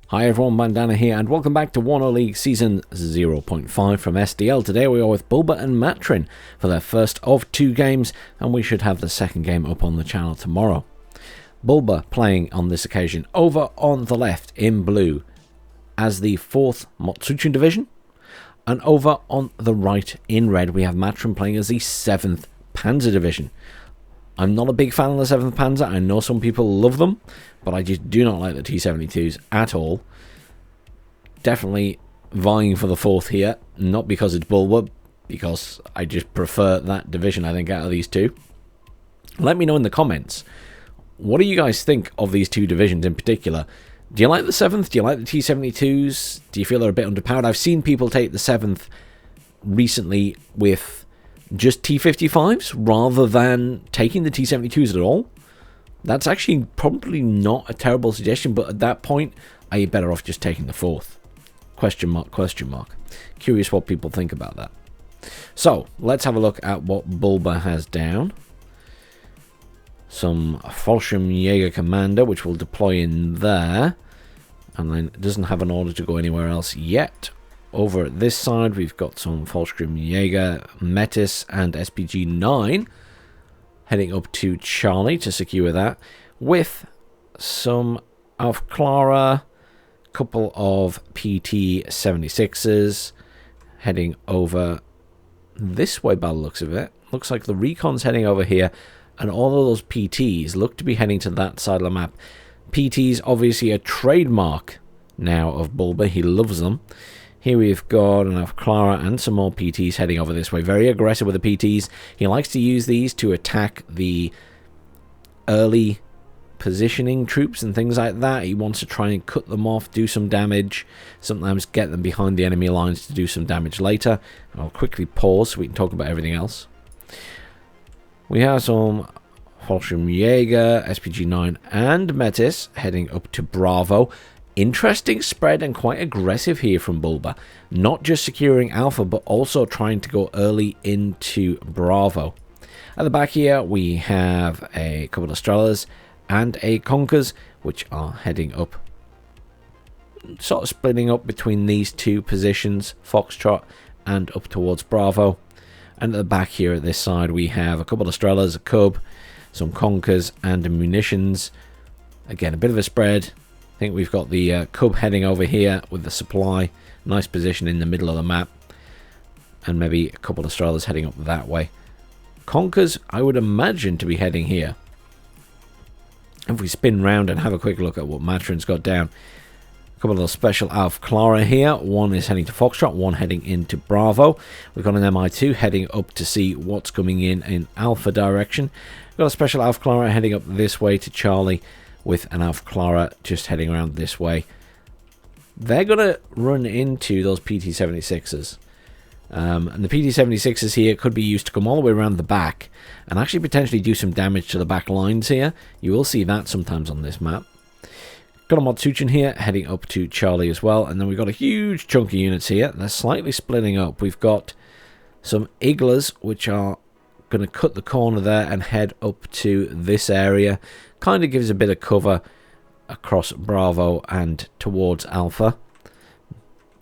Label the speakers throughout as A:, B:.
A: Hi everyone, Bandanner here, and welcome back to Warno League Season 0.5 from SDL. Today we are with Bulba and Matrin for their first of two games, and we should have the second game up on the channel tomorrow. Bulba playing on this occasion over on the left in blue as the 4th Matsuchin Division, and over on the right in red we have Matrin playing as the 7th Panzer Division. I'm not a big fan of the 7th Panzer. I know some people love them, but I just do not like the T-72s at all. Definitely vying for the 4th here, not because it's Bulba, because I just prefer that division, I think, out of these two. Let me know in the comments, what do you guys think of these two divisions in particular? Do you like the 7th? Do you like the T-72s? Do you feel they're a bit underpowered? I've seen people take the 7th recently with just T-55s rather than taking the T-72s at all. That's actually probably not a terrible suggestion, but at that point, are you better off just taking the 4th? Question mark, question mark. Curious what people think about that. So, let's have a look at what Bulba has down. Some Fallschirmjäger Commander, which will deploy in there. And then it doesn't have an order to go anywhere else yet. Over at this side, we've got some Fallschirmjäger, Metis, and SPG-9 heading up to Charlie to secure that, with some Aufklärer, couple of PT-76s heading over this way by the looks of it. Looks like the Recon's heading over here, and all of those PTs look to be heading to that side of the map. PT's obviously a trademark now of Bulba. He loves them. Here we've got enough Clara and some more PTs heading over this way. Very aggressive with the PTs. He likes to use these to attack the early positioning troops and things like that. He wants to try and cut them off, do some damage, sometimes get them behind the enemy lines to do some damage later. I'll quickly pause so we can talk about everything else. We have some Fallschirmjäger, SPG-9 and Metis heading up to Bravo. Interesting spread and quite aggressive here from Bulba. Not just securing Alpha, but also trying to go early into Bravo. At the back here, we have a couple of Strelas and a Conkers, which are heading up. Sort of splitting up between these two positions, Foxtrot and up towards Bravo. And at the back here at this side, we have a couple of Strelas, a Cub, some Conkers and munitions. Again, a bit of a spread. I think we've got the Cub heading over here with the supply. Nice position in the middle of the map. And maybe a couple of Strelas heading up that way. Conkers, I would imagine, to be heading here. If we spin round and have a quick look at what Matrin's got down. A couple of special Aufklärer here. One is heading to Foxtrot, one heading into Bravo. We've got an MI2 heading up to see what's coming in Alpha direction. We've got a special Aufklärer heading up this way to Charlie, with an Aufklärer just heading around this way. They're going to run into those PT-76s. And the PT-76s here could be used to come all the way around the back and actually potentially do some damage to the back lines here. You will see that sometimes on this map. Got a Matsuchin here heading up to Charlie as well. And then we've got a huge chunk of units here. They're slightly splitting up. We've got some Iglas, which are going to cut the corner there and head up to this area. Kind of gives a bit of cover across Bravo and towards Alpha.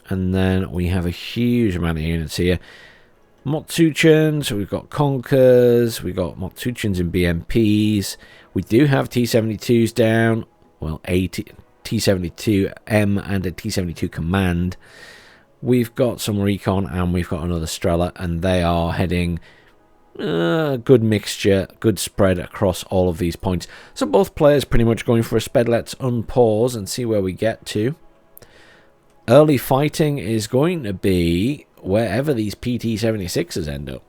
A: And then we have a huge amount of units here. Matsuchins, so we've got Conkers, we've got Matsuchins and BMPs. We do have T-72s down. Well, a T-72M and a T-72 Command. We've got some Recon and we've got another Strela, and they are heading good mixture, good spread across all of these points. So both players pretty much going for a sped. Let's unpause and see where we get to. Early fighting is going to be wherever these PT-76s end up.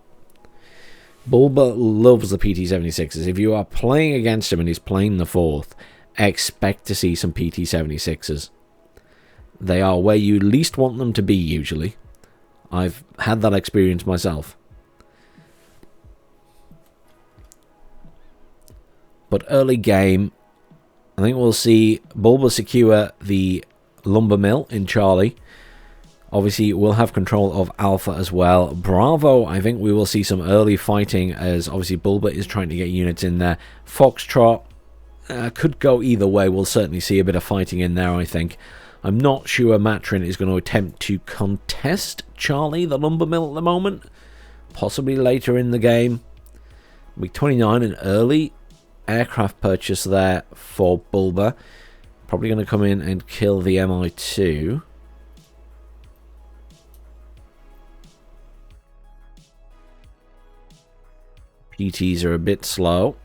A: Bulba loves the PT-76s. If you are playing against him and he's playing the 4th, expect to see some PT-76s. They are where you least want them to be usually. I've had that experience myself. But early game, I think we'll see Bulba secure the lumber mill in Charlie. Obviously, we'll have control of Alpha as well. Bravo, I think we will see some early fighting as obviously Bulba is trying to get units in there. Foxtrot, Could go either way. We'll certainly see a bit of fighting in there, I think. I'm not sure Matrin is going to attempt to contest Charlie, the lumber mill, at the moment. Possibly later in the game. MiG-29, an early aircraft purchase there for Bulba. Probably going to come in and kill the Mi-2. PTs are a bit slow.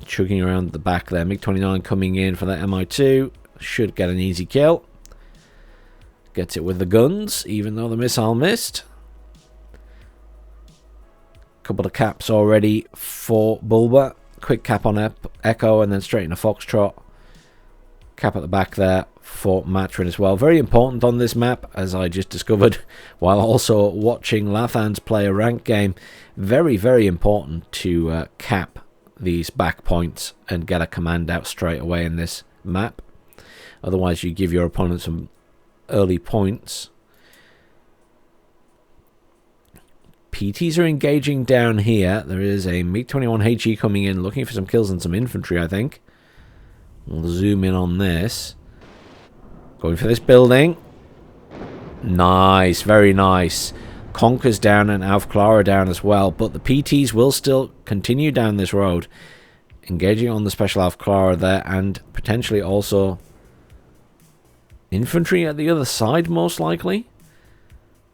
A: Chugging around the back there. MiG-29 coming in for that Mi-2. Should get an easy kill. Gets it with the guns, even though the missile missed. Couple of caps already for Bulba. Quick cap on Echo and then straight into Foxtrot. Cap at the back there for Matrin as well. Very important on this map, as I just discovered while also watching Lathans play a ranked game. Very, very important to cap these back points and get a command out straight away in this map. Otherwise, you give your opponent some early points. PTs are engaging down here. There is a MiG-21HE coming in, looking for some kills and some infantry, I think. We'll zoom in on this. Going for this building. Nice, very nice. Conker's down and Alf Clara down as well. But the PTs will still continue down this road. Engaging on the special Alf Clara there. And potentially also infantry at the other side, most likely.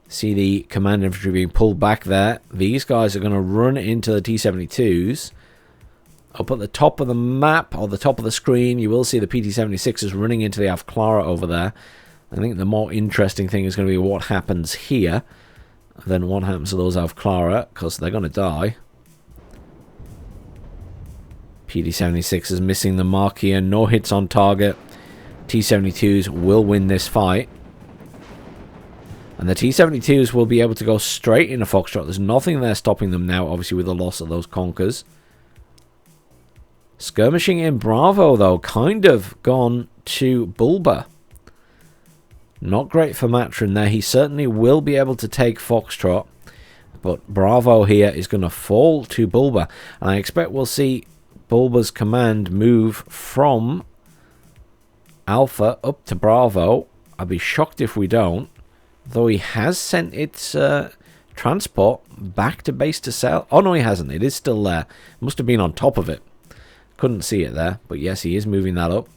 A: See the command infantry being pulled back there. These guys are going to run into the T-72s. Up at the top of the map, or the top of the screen, you will see the PT-76s running into the Alf Clara over there. I think the more interesting thing is going to be what happens here than what happens to those Alf Clara, because they're going to die. PT-76 is missing the mark here. No hits on target. T-72s will win this fight. And the T-72s will be able to go straight into Foxtrot. There's nothing there stopping them now, obviously, with the loss of those Conkers. Skirmishing in Bravo, though, kind of gone to Bulba. Not great for Matrin there. He certainly will be able to take Foxtrot. But Bravo here is going to fall to Bulba. And I expect we'll see Bulba's command move from Alpha up to Bravo. I'd be shocked if we don't. Though he has sent its transport back to base to sell. Oh, no, he hasn't. It is still there. Must have been on top of it. Couldn't see it there. But yes, he is moving that up.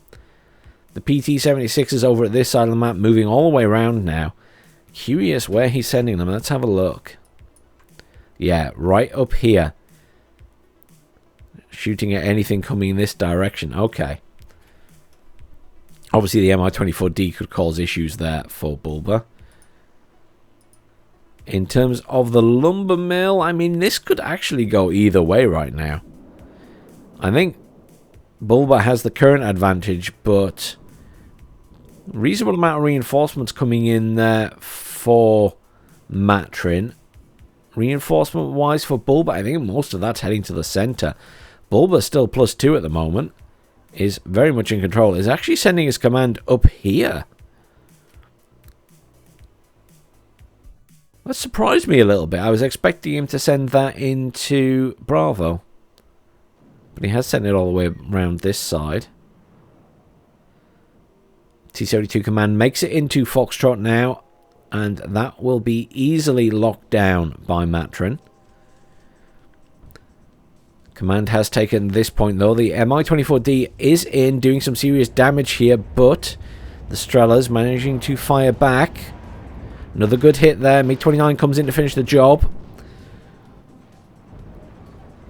A: The PT-76 is over at this side of the map, moving all the way around now. Curious where he's sending them. Let's have a look. Yeah, right up here. Shooting at anything coming in this direction. Okay. Obviously, the Mi-24D could cause issues there for Bulba. In terms of the lumber mill, I mean, this could actually go either way right now. I think Bulba has the current advantage, but reasonable amount of reinforcements coming in there for Matrin. Reinforcement-wise for Bulba, I think most of that's heading to the center. Bulba's still +2 at the moment. Is very much in control. Is actually sending his command up here. That surprised me a little bit. I was expecting him to send that into Bravo. But he has sent it all the way around this side. T-72 command makes it into Foxtrot now. And that will be easily locked down by Matrin. Command has taken this point though. The Mi-24D is in, doing some serious damage here. But the Strella's managing to fire back. Another good hit there. MiG-29 comes in to finish the job.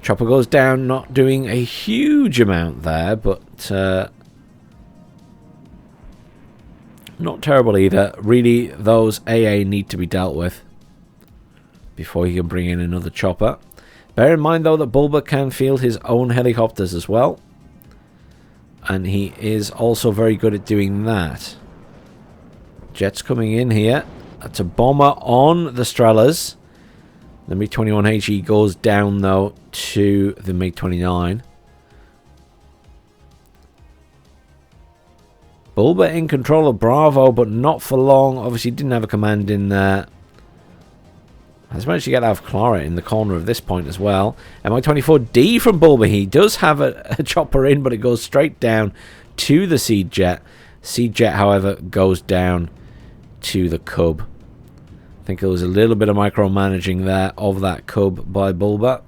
A: Chopper goes down, not doing a huge amount there, but not terrible either. Really, those AA need to be dealt with before he can bring in another chopper. Bear in mind, though, that Bulba can field his own helicopters as well. And he is also very good at doing that. Jets coming in here. That's a bomber on the Strellas. The MiG-21HE goes down, though, to the MiG-29. Bulba in control of Bravo, but not for long. Obviously, didn't have a command in there. Has managed to get Alf Clara in the corner of this point as well. Mi-24D from Bulba. He does have a chopper in, but it goes straight down to the Seed Jet. C-Jet, however, goes down to the Cub. I think there was a little bit of micromanaging there of that Cub by Bulba.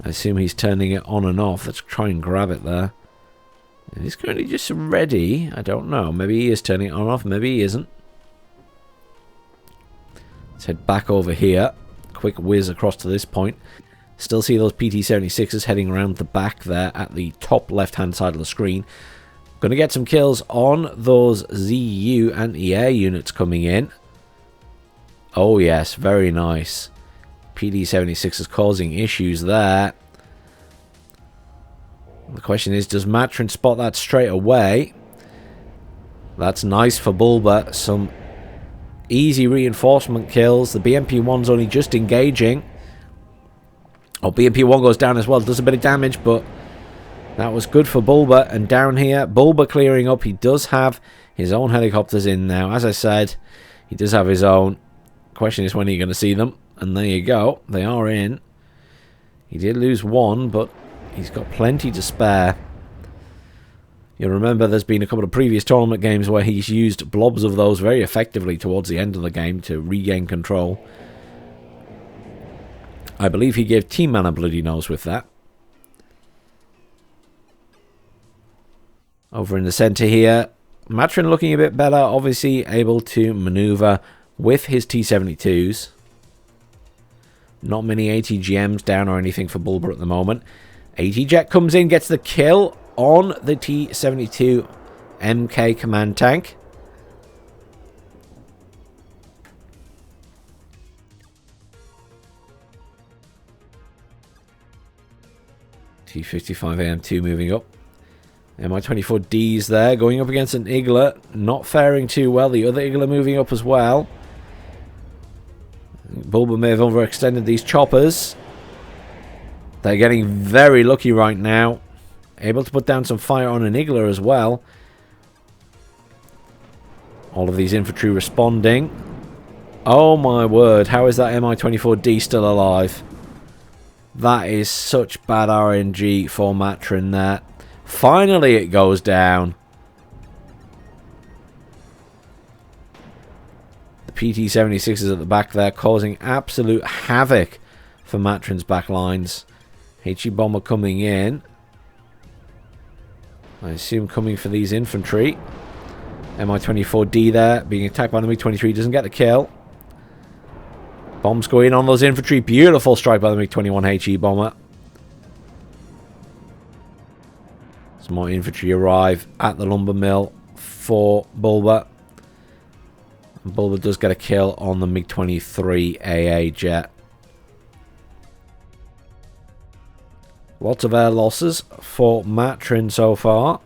A: I assume he's turning it on and off. Let's try and grab it there. He's currently just ready. I don't know. Maybe he is turning it on and off. Maybe he isn't. Let's head back over here. Quick whiz across to this point. Still see those PT-76s heading around the back there at the top left-hand side of the screen. Going to get some kills on those ZU anti-air units coming in. Oh yes, very nice. PT-76 is causing issues there. The question is, does Matrin spot that straight away? That's nice for Bulba. Some easy reinforcement kills. The BMP-1's only just engaging. Oh, BMP-1 goes down as well. Does a bit of damage, but that was good for Bulba. And down here, Bulba clearing up. He does have his own helicopters in now. As I said, he does have his own. Question is, when are you going to see them? And there you go. They are in. He did lose one, but he's got plenty to spare. You'll remember there's been a couple of previous tournament games where he's used blobs of those very effectively towards the end of the game to regain control. I believe he gave Team Man a bloody nose with that. Over in the centre here, Matrin looking a bit better, obviously able to manoeuvre with his T-72s. Not many ATGMs down or anything for Bulba at the moment. AT-Jet comes in, gets the kill on the T-72 MK command tank. T-55AM2 moving up. Mi-24D's there, going up against an Igla. Not faring too well. The other Igla moving up as well. Bulba may have overextended these choppers. They're getting very lucky right now. Able to put down some fire on an Igla as well. All of these infantry responding. Oh my word, how is that Mi-24D still alive? That is such bad RNG for Matrin there. Finally it goes down. The PT-76 at the back there causing absolute havoc for Matrin's backlines. HE bomber coming in. I assume coming for these infantry. Mi-24D there being attacked by the MiG-23, doesn't get the kill. Bombs go in on those infantry. Beautiful strike by the MiG-21 HE bomber. Some more infantry arrive at the lumber mill for Bulba. And Bulba does get a kill on the MiG-23 AA jet. Lots of air losses for Matrin so far.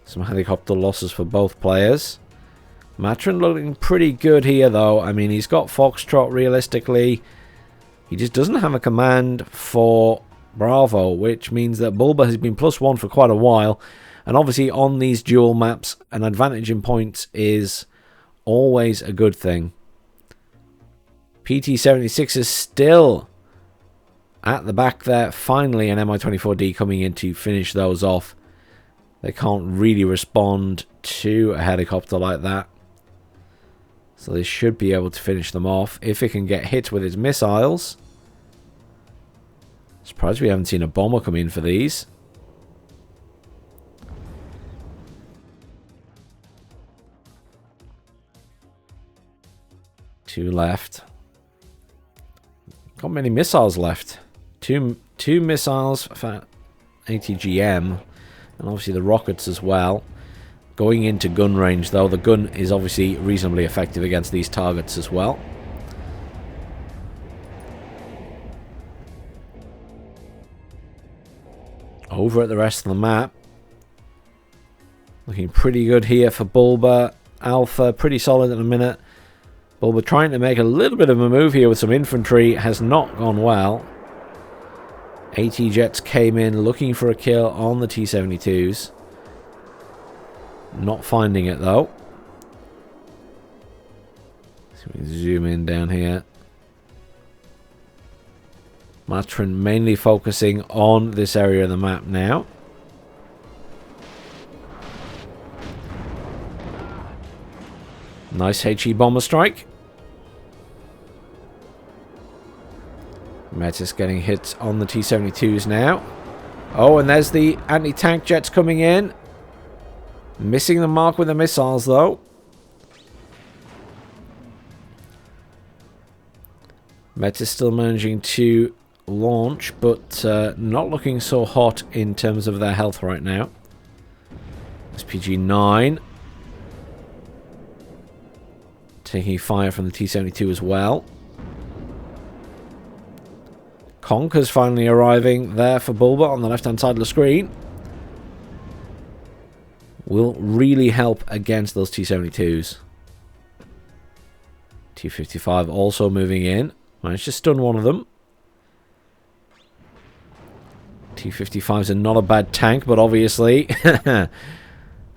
A: Some helicopter losses for both players. Matrin looking pretty good here, though. I mean, he's got Foxtrot realistically. He just doesn't have a command for Bravo, which means that Bulba has been +1 for quite a while. And obviously, on these dual maps, an advantage in points is always a good thing. PT-76 is still at the back there. Finally, an Mi-24D coming in to finish those off. They can't really respond to a helicopter like that. So they should be able to finish them off if it can get hit with its missiles. Surprised we haven't seen a bomber come in for these. Two left. Got many missiles left. Two missiles for ATGM. And obviously the rockets as well. Going into gun range, though. The gun is obviously reasonably effective against these targets as well. Over at the rest of the map. Looking pretty good here for Bulba. Alpha, pretty solid at the minute. Bulba trying to make a little bit of a move here with some infantry. Has not gone well. AT Jets came in looking for a kill on the T-72s. Not finding it, though. So we zoom in down here. Matrin mainly focusing on this area of the map now. Nice HE bomber strike. Metis getting hits on the T-72s now. Oh, and there's the anti-tank jets coming in. Missing the mark with the missiles, though. Metis still managing to launch, but not looking so hot in terms of their health right now. SPG-9 taking fire from the T-72 as well. Conker's finally arriving there for Bulba on the left-hand side of the screen. Will really help against those T-72s. T-55 also moving in. Managed to stun one of them. T-55s are not a bad tank, but obviously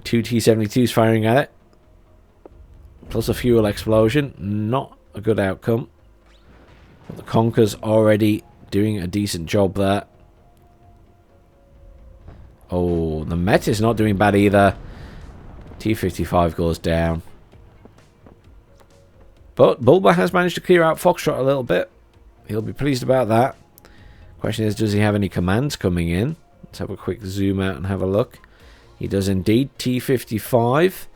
A: two T-72s firing at it. Plus a fuel explosion. Not a good outcome. But the Conker's already doing a decent job there. Oh, the Met is not doing bad either. T-55 goes down. But Bulba has managed to clear out Foxtrot a little bit. He'll be pleased about that. Question is, does he have any commands coming in? Let's have a quick zoom out and have a look. He does indeed. T-55.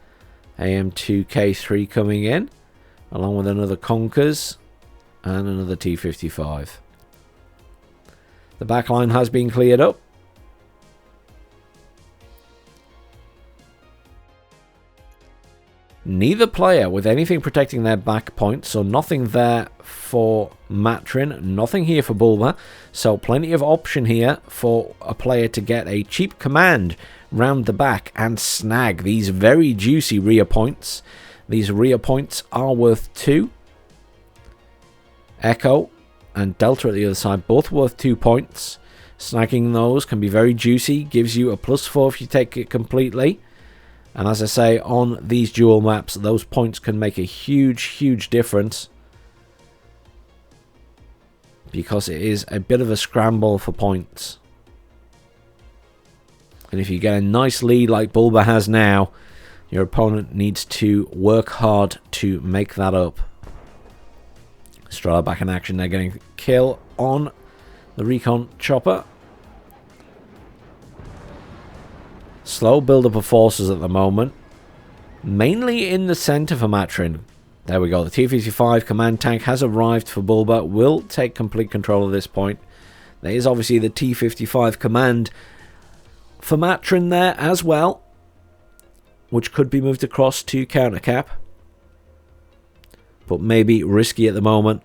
A: AM2K3 coming in. Along with another Conkers. And another T-55. The backline has been cleared up. Neither player with anything protecting their back point, so nothing there for Matrin, nothing here for Bulba, so plenty of option here for a player to get a cheap command round the back and snag these very juicy rear points. These rear points are worth 2. Echo and Delta at the other side, both worth 2 points. Snagging those can be very juicy, gives you a +4 if you take it completely. And as I say, on these dual maps, those points can make a huge, huge difference. Because it is a bit of a scramble for points. And if you get a nice lead like Bulba has now, your opponent needs to work hard to make that up. Strala back in action. They're getting a kill on the recon chopper. Slow build-up of forces at the moment. Mainly in the centre for Matrin. There we go. The T-55 command tank has arrived for Bulba. Will take complete control of this point. There is obviously the T-55 command for Matrin there as well. Which could be moved across to counter cap. But maybe risky at the moment.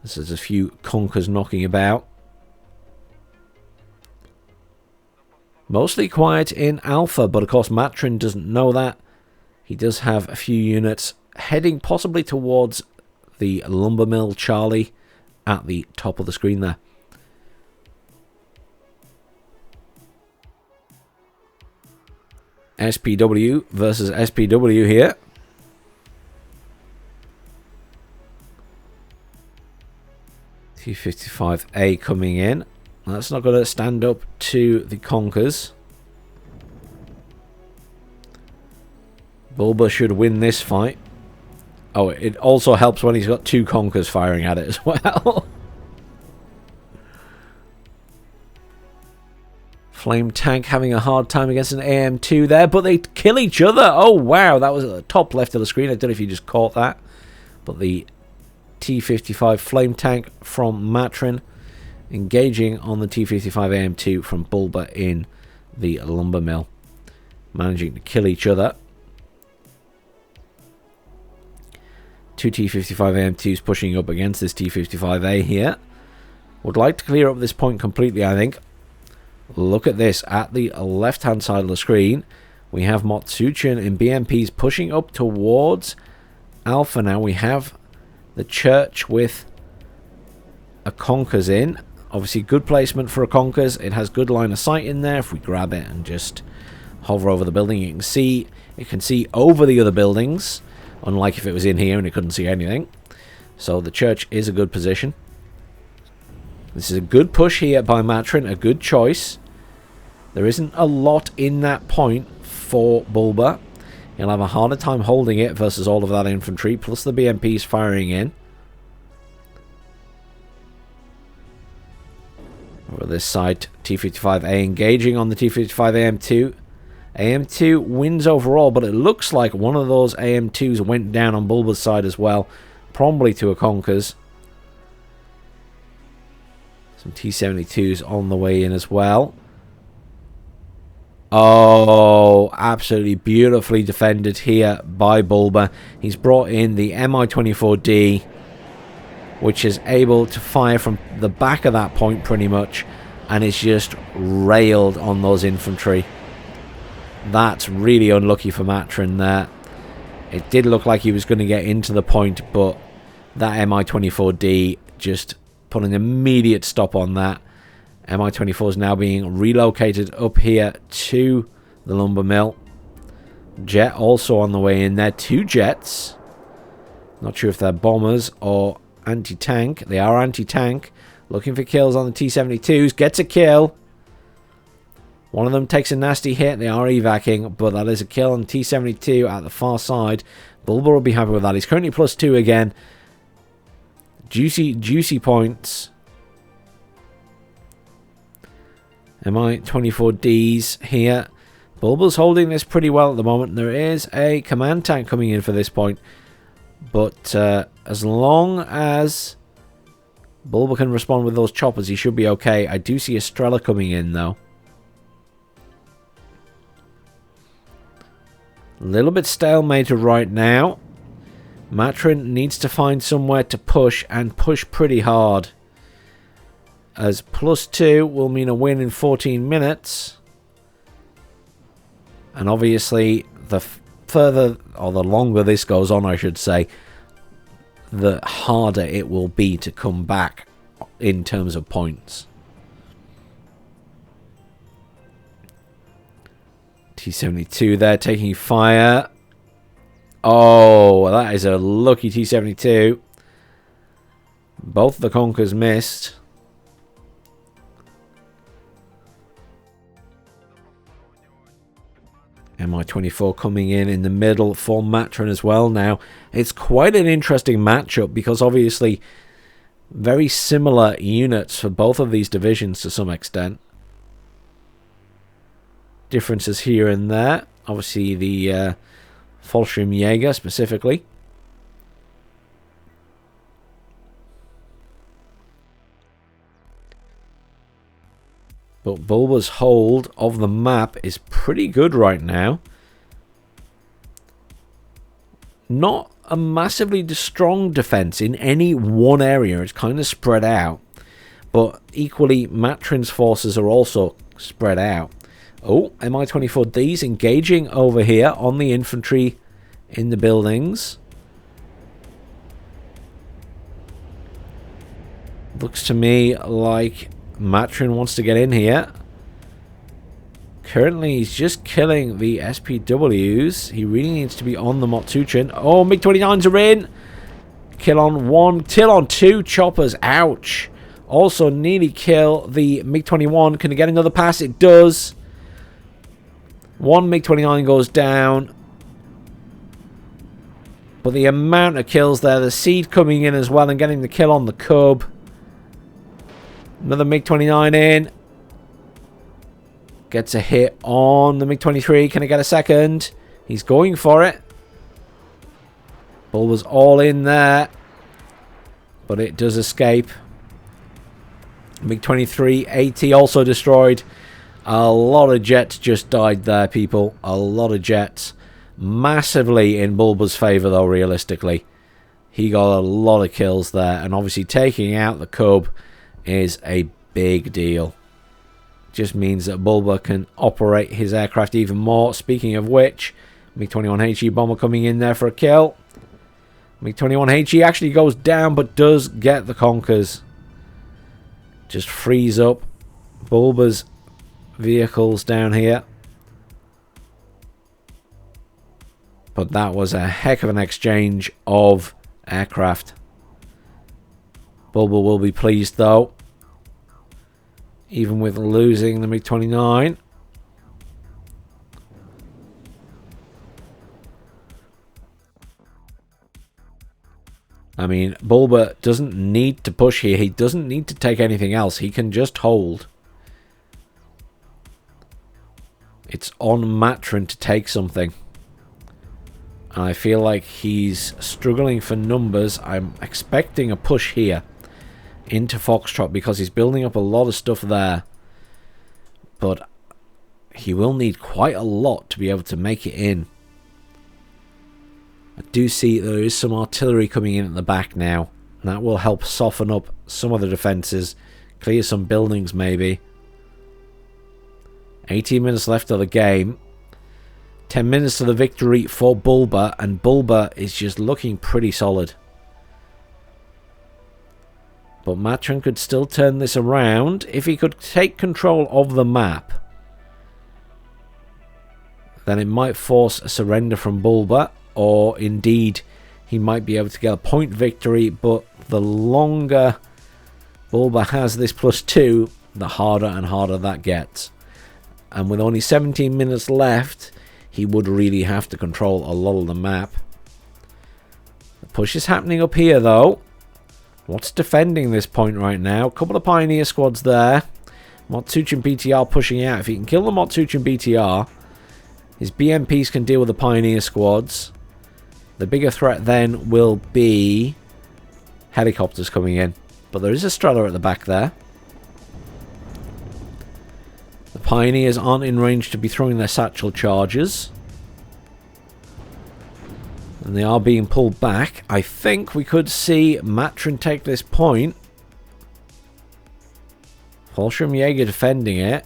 A: There's a few Conkers knocking about. Mostly quiet in Alpha, but of course Matrin doesn't know that. He does have a few units heading possibly towards the lumber mill Charlie at the top of the screen there. SPW versus SPW here. T-55A coming in. That's not going to stand up to the Conkers. Bulba should win this fight. Oh, it also helps when he's got 2 Conkers firing at it as well. Flame Tank having a hard time against an AM2 there, but they kill each other. Oh, wow. That was at the top left of the screen. I don't know if you just caught that. But the T-55 Flame Tank from Matrin engaging on the T-55 AM2 from Bulba in the lumber mill. Managing to kill each other. 2 T-55 AM2s pushing up against this T-55A here. Would like to clear up this point completely, I think. Look at this. At the left-hand side of the screen, we have Motsuchin and BMPs pushing up towards Alpha now. We have the church with a Conkers in. Obviously, good placement for a Conkers. It has good line of sight in there. If we grab it and just hover over the building, you can see it can see over the other buildings, unlike if it was in here and it couldn't see anything. So the church is a good position. This is a good push here by Matrin, a good choice. There isn't a lot in that point for Bulba. He'll have a harder time holding it versus all of that infantry, plus the BMPs firing in. Over this side, T-55A engaging on the T-55 AM2. AM2 wins overall, but it looks like one of those AM2s went down on Bulba's side as well, probably to a Conkers. Some T-72s on the way in as well. Oh, absolutely beautifully defended here by Bulba. He's brought in the Mi-24D, which is able to fire from the back of that point pretty much, and is just railed on those infantry. That's really unlucky for Matrin there. It did look like he was going to get into the point, but that Mi-24D just put an immediate stop on that. Mi-24 is now being relocated up here to the lumber mill. Jet also on the way in there. 2 jets. Not sure if they're bombers or anti-tank. They are anti-tank. Looking for kills on the T-72s. Gets a kill. One of them takes a nasty hit. They are evacing, but that is a kill on T-72 at the far side. Bulba will be happy with that. He's currently +2 again. Juicy points. Mi-24Ds here. Bulba's holding this pretty well at the moment. There is a command tank coming in for this point. But as long as Bulba can respond with those choppers, he should be okay. I do see Estrella coming in, though. A little bit stalemated right now. Matrin needs to find somewhere to push, and push pretty hard. As +2 will mean a win in 14 minutes. And obviously, the further, or the longer this goes on, I should say, the harder it will be to come back in terms of points. T-72 there taking fire. Oh, that is a lucky T-72. Both the Conkers missed. Mi-24 coming in the middle for Matrin as well now. It's quite an interesting matchup because obviously very similar units for both of these divisions to some extent. Differences here and there. Obviously the Fallschirm Jäger specifically. But Bulba's hold of the map is pretty good right now. Not a massively strong defense in any one area. It's kind of spread out. But equally, Matrin's forces are also spread out. Oh, Mi-24Ds engaging over here on the infantry in the buildings. Looks to me like Matrin wants to get in here. Currently, he's just killing the SPWs. He really needs to be on the Motsuchin. Oh, MiG-29s are in. Kill on 1. Kill on 2 choppers. Ouch. Also, nearly kill the MiG-21. Can it get another pass? It does. 1 MiG-29 goes down. But the amount of kills there. The Seed coming in as well and getting the kill on the Cub. Another MiG-29 in. Gets a hit on the MiG-23. Can I get a second? He's going for it. Ball was all in there. But it does escape. MiG-23 AT also destroyed. A lot of jets just died there, people. A lot of jets. Massively in Bulba's favour, though, realistically. He got a lot of kills there. And obviously taking out the Cub is a big deal. Just means that Bulba can operate his aircraft even more. Speaking of which, MiG-21HE bomber coming in there for a kill. MiG-21HE actually goes down but does get the Conkers. Just frees up Bulba's vehicles down here. But that was a heck of an exchange of aircraft. Bulba will be pleased though. Even with losing the MiG-29. I mean, Bulba doesn't need to push here. He doesn't need to take anything else. He can just hold. It's on Matrin to take something. And I feel like he's struggling for numbers. I'm expecting a push here into Foxtrot because he's building up a lot of stuff there. But he will need quite a lot to be able to make it in. I do see there is some artillery coming in at the back now. And that will help soften up some of the defences. Clear some buildings maybe. 18 minutes left of the game. 10 minutes to the victory for Bulba. And Bulba is just looking pretty solid. But Matrin could still turn this around if he could take control of the map. Then it might force a surrender from Bulba. Or indeed, he might be able to get a point victory. But the longer Bulba has this +2, the harder and harder that gets. And with only 17 minutes left, he would really have to control a lot of the map. The push is happening up here, though. What's defending this point right now? A couple of Pioneer squads there. Motsuchin BTR pushing out. If he can kill the Motsuchin BTR, his BMPs can deal with the Pioneer squads. The bigger threat then will be helicopters coming in. But there is a Strela at the back there. The Pioneers aren't in range to be throwing their satchel charges. And they are being pulled back. I think we could see Matrin take this point. Fallschirm Jaeger defending it.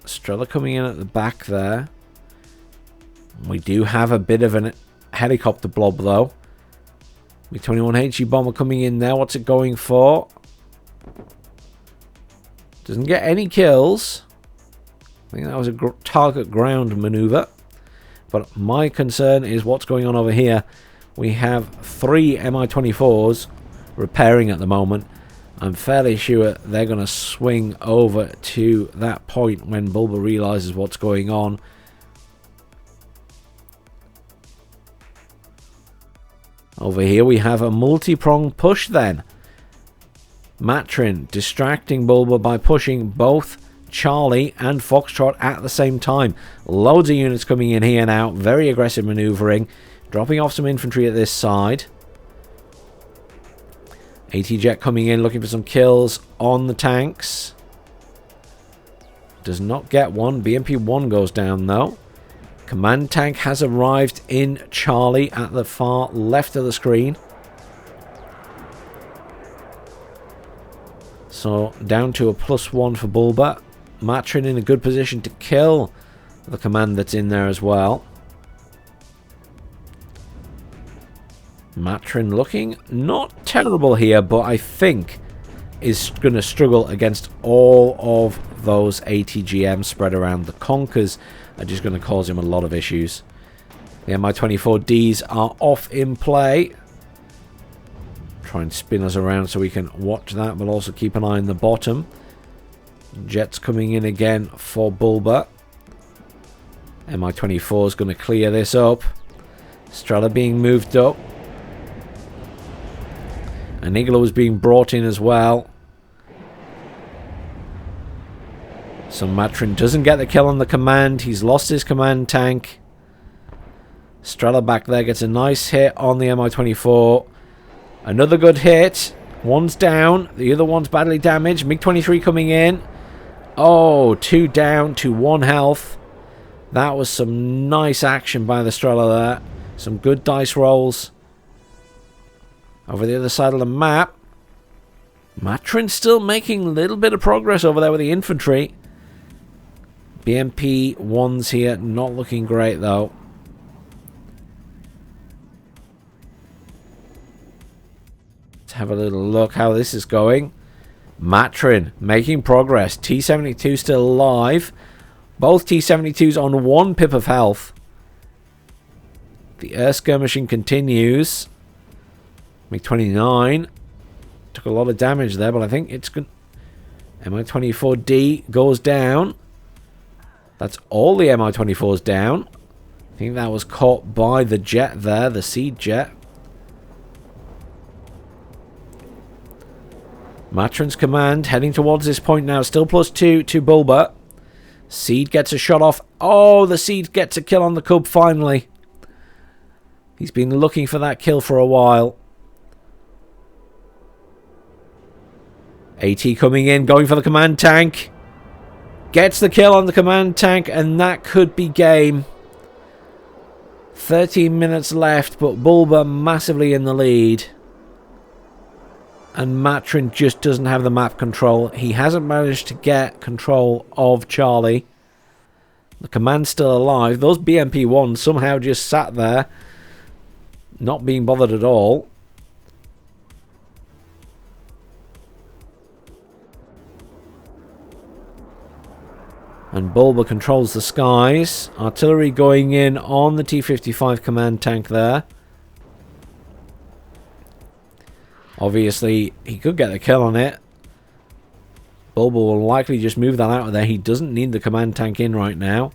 A: Strela coming in at the back there. We do have a bit of a helicopter blob though. MiG-21 HE bomber coming in there. What's it going for? Doesn't get any kills. I think that was a target ground maneuver. But my concern is what's going on over here. We have 3 Mi-24s repairing at the moment. I'm fairly sure they're going to swing over to that point when Bulba realizes what's going on. Over here we have a multi-pronged push then. Matrin distracting Bulba by pushing both Charlie and Foxtrot at the same time. Loads of units coming in here now. Very aggressive maneuvering. Dropping off some infantry at this side. AT Jet coming in looking for some kills on the tanks. Does not get one. BMP-1 goes down though. Command tank has arrived in Charlie at the far left of the screen. So down to a +1 for Bulba. Matrin in a good position to kill the command that's in there as well. Matrin looking not terrible here, but I think is going to struggle against all of those ATGMs spread around. The Conkers are just going to cause him a lot of issues. The Mi-24Ds are off in play. Try and spin us around so we can watch that, but also keep an eye on the bottom. Jets coming in again for Bulba. Mi-24 is going to clear this up. Strela being moved up. An Igloo is being brought in as well. So Matrin doesn't get the kill on the command. He's lost his command tank. Strela back there gets a nice hit on the Mi-24. Another good hit. One's down. The other one's badly damaged. MiG-23 coming in. Oh, 2 down to 1 health. That was some nice action by the Strela there. Some good dice rolls. Over the other side of the map. Matrin still making a little bit of progress over there with the infantry. BMP-1s here. Not looking great though. Let's have a little look how this is going. Matrin making progress. T-72 still alive. Both T-72s on 1 pip of health. The air skirmishing continues. MiG-29 took a lot of damage there, but I think it's good. Mi-24D goes down. That's all the Mi-24s down. I think that was caught by the jet there, the seed jet. Matrin's command heading towards this point now. Still +2 to Bulba. Seed gets a shot off. Oh, the Seed gets a kill on the Cub finally. He's been looking for that kill for a while. AT coming in, going for the command tank. Gets the kill on the command tank, and that could be game. 13 minutes left, but Bulba massively in the lead. And Matrin just doesn't have the map control. He hasn't managed to get control of Charlie. The command's still alive. Those BMP-1s somehow just sat there, not being bothered at all. And Bulba controls the skies. Artillery going in on the T-55 command tank there. Obviously, he could get the kill on it. Bulba will likely just move that out of there. He doesn't need the command tank in right now.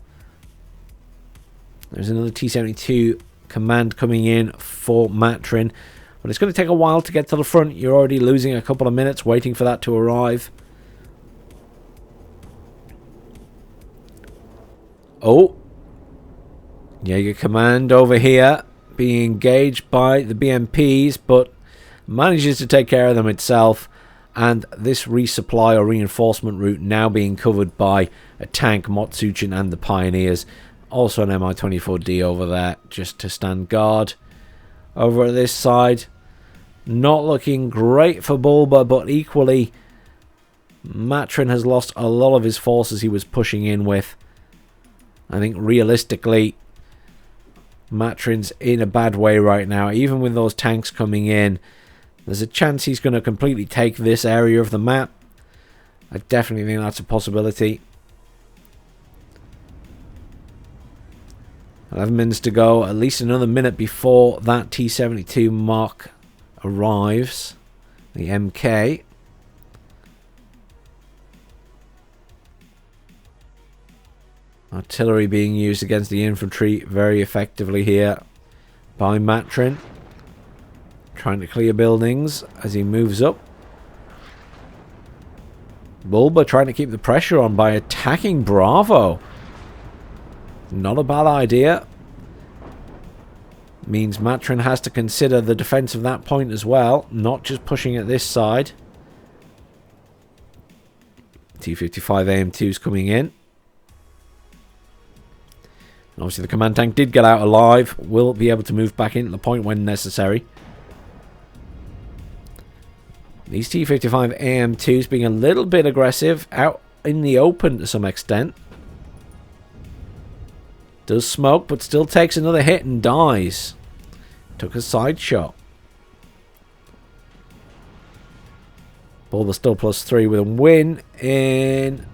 A: There's another T-72 command coming in for Matrin. But it's going to take a while to get to the front. You're already losing a couple of minutes waiting for that to arrive. Oh. Jaeger command over here being engaged by the BMPs, but manages to take care of them itself, and this resupply or reinforcement route now being covered by a tank, Motsuchin, and the Pioneers. Also an Mi-24D over there just to stand guard. Over at this side, not looking great for Bulba, but equally Matrin has lost a lot of his forces he was pushing in with. I think realistically Matrin's in a bad way right now. Even with those tanks coming in, there's a chance he's going to completely take this area of the map. I definitely think that's a possibility. 11 minutes to go. At least another minute before that T-72 mark arrives. The MK. Artillery being used against the infantry very effectively here by Matrin. Trying to clear buildings as he moves up. Bulba trying to keep the pressure on by attacking Bravo. Not a bad idea. Means Matrin has to consider the defense of that point as well, not just pushing at this side. T-55 AM2's coming in. Obviously the command tank did get out alive. Will be able to move back into the point when necessary. These T-55 AM2s being a little bit aggressive, out in the open to some extent. Does smoke, but still takes another hit and dies. Took a side shot. Bulba still +3 with a win in...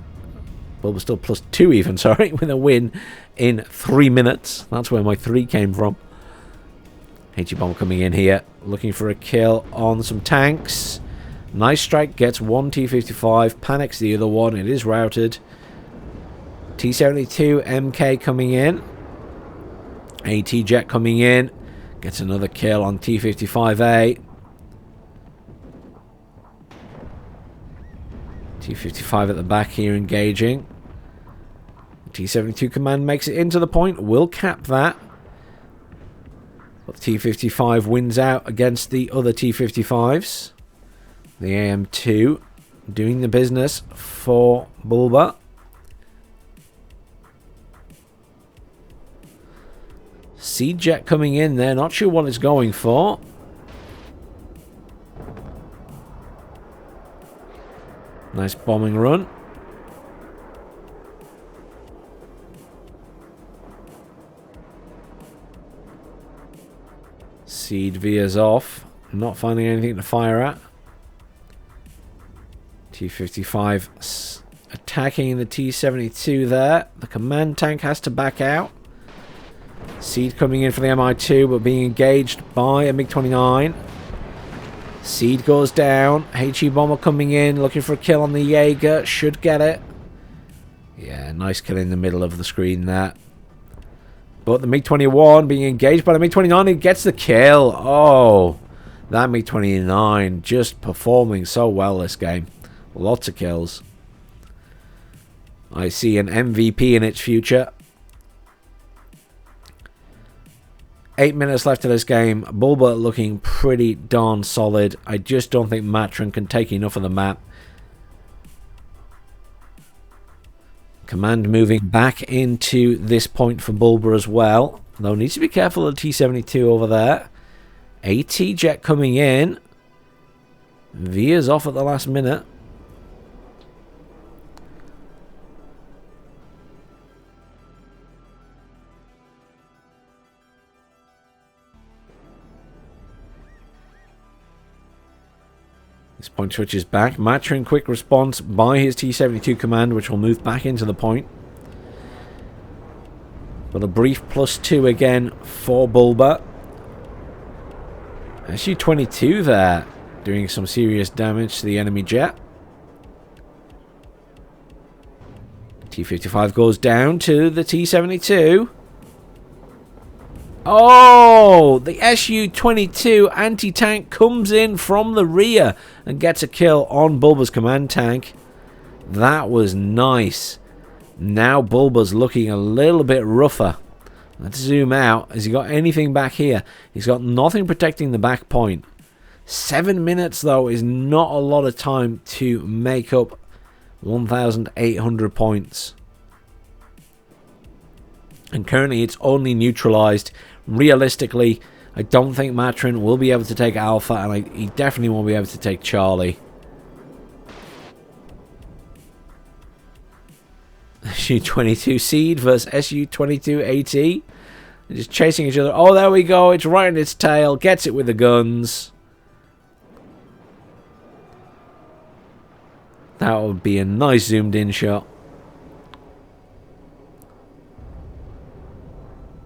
A: Bulba still +2 even, sorry, with a win in 3 minutes. That's where my 3 came from. HE-bomb coming in here, looking for a kill on some tanks. Nice strike, gets one T-55, panics the other one, it is routed. T-72 MK coming in. AT jet coming in, gets another kill on T-55A. T-55 at the back here engaging. T-72 command makes it into the point, will cap that. But T-55 wins out against the other T-55s. The AM2 doing the business for Bulba. Sea jet coming in there, not sure what it's going for. Nice bombing run. Seed veers off, not finding anything to fire at. T-55 attacking the T-72 there. The command tank has to back out. Seed coming in for the Mi-2, but being engaged by a MiG-29. Seed goes down. HE bomber coming in, looking for a kill on the Jaeger. Should get it. Yeah, nice kill in the middle of the screen there. But the MiG-21 being engaged by the MiG-29, he gets the kill. Oh, That MiG-29 just performing so well this game. Lots of kills. I see an MVP in its future. 8 minutes left of this game. Bulba looking pretty darn solid. I just don't think Matrin can take enough of the map. Command moving back into this point for Bulba as well. Though needs to be careful of the T-72 over there. AT jet coming in. Veers off at the last minute. This point switches back. Matrin quick response by his T-72 command, which will move back into the point. But a brief +2 again for Bulba. Su-22 there, doing some serious damage to the enemy jet. T-55 goes down to the T-72. Oh, the Su-22 anti-tank comes in from the rear and gets a kill on Bulba's command tank. That was nice. Now Bulba's looking a little bit rougher. Let's zoom out. Has he got anything back here? He's got nothing protecting the back point. 7 minutes, though, is not a lot of time to make up 1,800 points. And currently it's only neutralized. Realistically, I don't think Matrin will be able to take Alpha, and he definitely won't be able to take Charlie. Su-22 Seed versus Su-22 AT. They're just chasing each other. Oh, there we go. It's right in its tail. Gets it with the guns. That would be a nice zoomed in shot.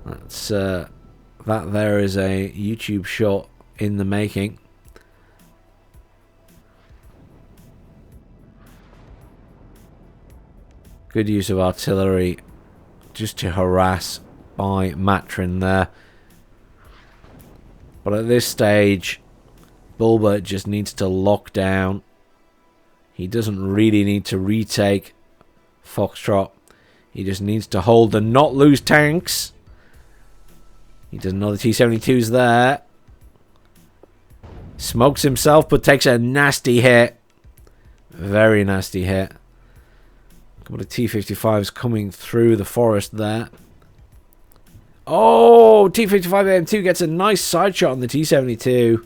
A: That's that there is a YouTube shot in the making. Good use of artillery just to harass by Matrin there. But at this stage, Bulba just needs to lock down. He doesn't really need to retake Foxtrot. He just needs to hold and not lose tanks. He doesn't know the T-72's there. Smokes himself, but takes a nasty hit. Very nasty hit. A couple of T-55s coming through the forest there. Oh, T-55M2 gets a nice side shot on the T-72.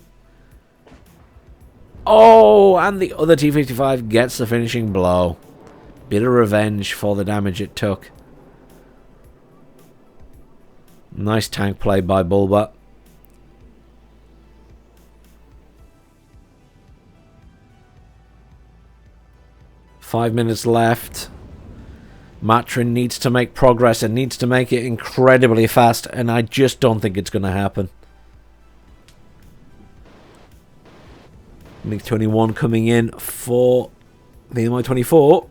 A: Oh, and the other T-55 gets the finishing blow. Bit of revenge for the damage it took. Nice tank play by Bulba. Five minutes left. Matrin needs to make progress and needs to make it incredibly fast, and I just don't think it's going to happen. MiG-21 coming in for the Mi-24,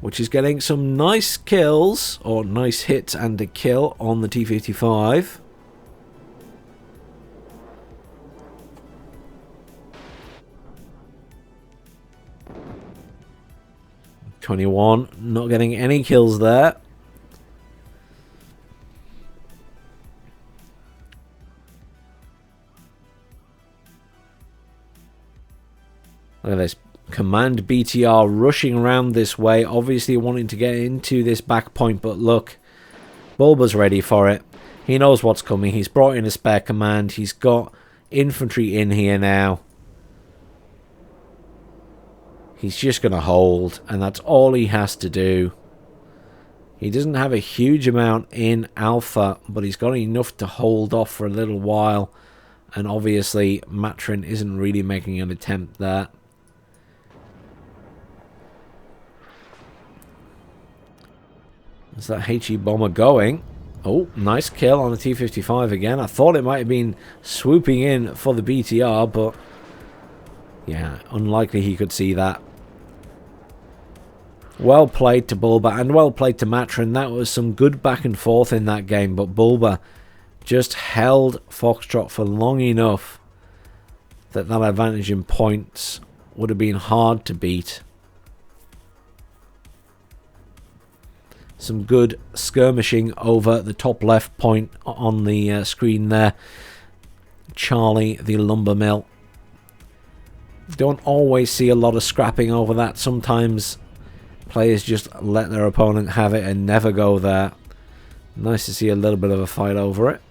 A: which is getting some nice kills, or nice hits and a kill on the T-55. MiG-21 not getting any kills there. Look at this. Command BTR rushing around this way, obviously wanting to get into this back point, but look, Bulba's ready for it. He knows what's coming. He's brought in a spare command. He's got infantry in here now. He's just going to hold, and that's all he has to do. He doesn't have a huge amount in Alpha, but he's got enough to hold off for a little while, and obviously Matrin isn't really making an attempt there. Is that HE bomber going? Oh, nice kill on the T-55 again. I thought it might have been swooping in for the BTR, but yeah, unlikely he could see that. Well played to Bulba and well played to Matrin. That was some good back and forth in that game, but Bulba just held Foxtrot for long enough that advantage in points would have been hard to beat. Some good skirmishing over the top left point on the screen there. Charlie, the lumber mill. Don't always see a lot of scrapping over that. Sometimes players just let their opponent have it and never go there. Nice to see a little bit of a fight over it.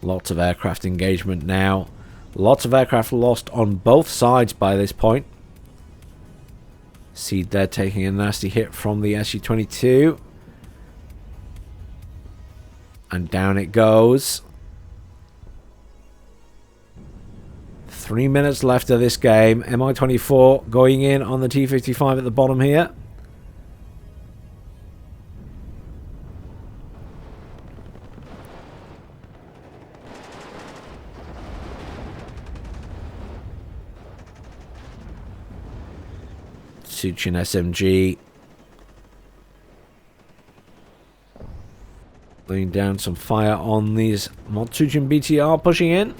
A: Lots of aircraft engagement now. Lots of aircraft lost on both sides by this point. Seed there taking a nasty hit from the Su-22. And down it goes. 3 minutes left of this game. Mi-24 going in on the T-55 at the bottom here. Suchin SMG. Laying down some fire on these Matsuchin BTR pushing in.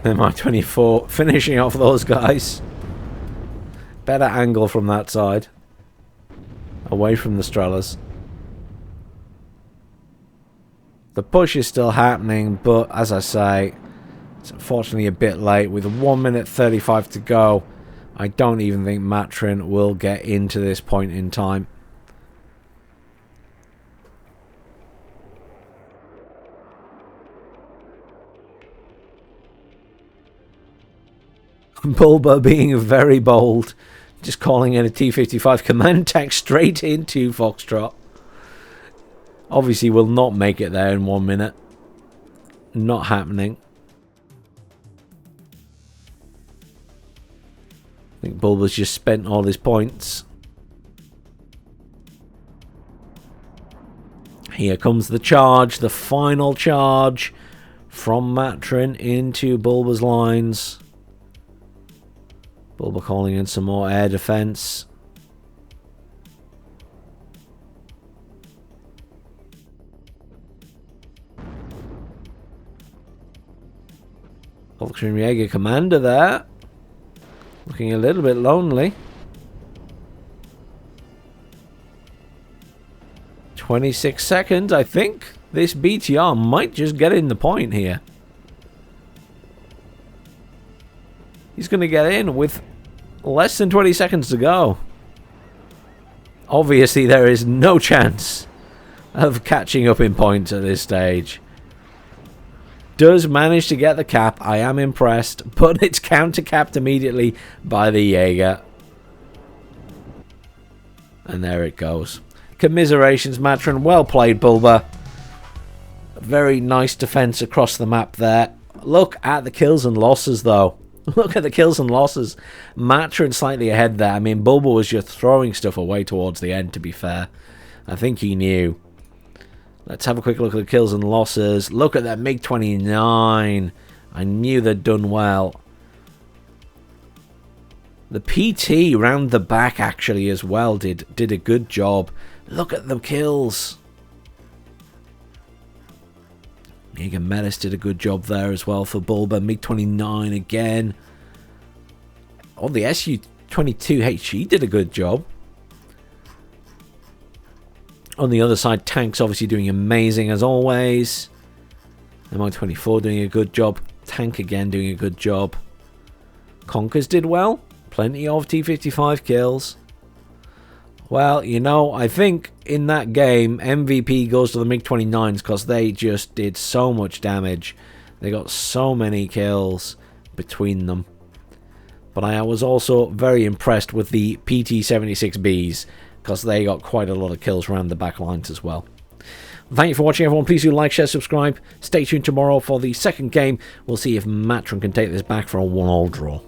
A: Mi-24 finishing off those guys. Better angle from that side. Away from the Strellas. The push is still happening, but as I say, it's unfortunately a bit late. With 1 minute 35 to go, I don't even think Matrin will get into this point in time. Bulba being very bold, just calling in a T-55 command tank straight into Foxtrot. Obviously will not make it there in 1 minute. Not happening. I think Bulba's just spent all his points. Here comes the charge, the final charge from Matrin into Bulba's lines. Bulba calling in some more air defense. Volkswagen Commander there. Looking a little bit lonely. 26 seconds. I think this BTR might just get in the point here. He's going to get in with less than 20 seconds to go. Obviously, there is no chance of catching up in points at this stage. Does manage to get the cap. I am impressed, but it's counter-capped immediately by the Jaeger. And there it goes. Commiserations, Matrin. Well played, Bulba. Very nice defense across the map there. Look at the kills and losses, though. Look at the kills and losses. Matrin slightly ahead there. I mean, Bulba was just throwing stuff away towards the end, to be fair. I think he knew. Let's have a quick look at the kills and losses. Look at that MiG-29. I knew they'd done well. The PT round the back, actually, as well, did a good job. Look at the kills. Jaeger Metis did a good job there as well for Bulba. MiG-29 again. Oh, the Su-22HE did a good job. On the other side, tanks obviously doing amazing as always. Mi-24 doing a good job. Tank again doing a good job. Conkers did well. Plenty of T-55 kills. Well, you know, I think in that game, MVP goes to the MiG-29s because they just did so much damage. They got so many kills between them. But I was also very impressed with the PT-76Bs because they got quite a lot of kills around the back lines as well. Thank you for watching, everyone. Please do like, share, subscribe. Stay tuned tomorrow for the second game. We'll see if Matrin can take this back for a 1-all draw.